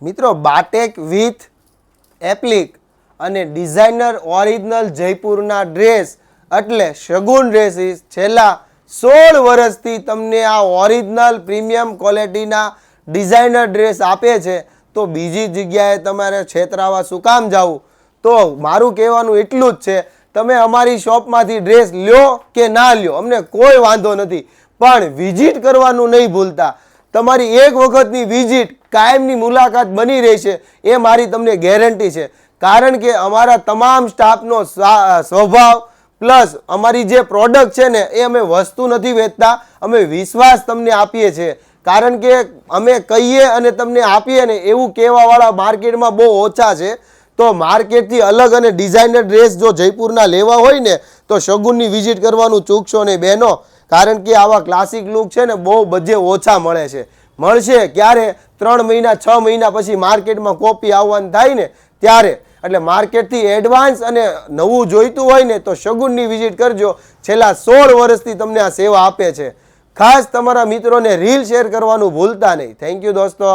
મિત્રો બાટેક વિથ એપ્લિક અને designer original જયપુરના dress એટલે શગુન ડ્રેસીસ છેલ્લા 16 વર્ષથી તમને આ ઓરિજિનલ પ્રીમિયમ ક્વોલિટીના ડિઝાઇનર ડ્રેસ આપે છે, તો બીજી જગ્યાએ તમારે છેતરાવા શું કામ જવું? તો મારું કહેવાનું એટલું જ છે, તમે અમારી શોપમાંથી ડ્રેસ લ્યો કે ના લ્યો, અમને કોઈ વાંધો નથી, પણ વિઝિટ કરવાનું નહીં ભૂલતા. તમારી એક વખતની વિઝિટ કાયમની મુલાકાત બની રહેશે એ મારી તમને ગેરંટી છે. કારણ કે અમારા તમામ સ્ટાફનો સ્વભાવ પ્લસ અમારી જે પ્રોડક્ટ છે ને એ અમે વસ્તુ નથી વેચતા, અમે વિશ્વાસ તમને આપીએ છીએ. કારણ કે અમે કહીએ અને તમને આપીએ ને એવું કહેવાવાળા માર્કેટમાં બહુ ઓછા છે. તો માર્કેટથી અલગ અને ડિઝાઇનર ડ્રેસ જો જયપુરના લેવા હોય ને તો શગુનની વિઝિટ કરવાનું ચૂકશો નહીં બહેનો. કારણ કે આવા ક્લાસિક લુક છે ને બહુ બધે ઓછા મળે છે. મળશે ક્યારે? 3 મહિના 6 મહિના પછી માર્કેટમાં કોપી આવવાનું થાય ને ત્યારે. એટલે માર્કેટથી એડવાન્સ અને નવું જોઈતું હોય ને તો શગુનની વિઝિટ કરજો. છેલ્લા 16 વર્ષથી તમને આ સેવા આપે છે. ખાસ તમારા મિત્રોને રીલ શેર કરવાનું ભૂલતા નહીં. થેન્ક યુ દોસ્તો.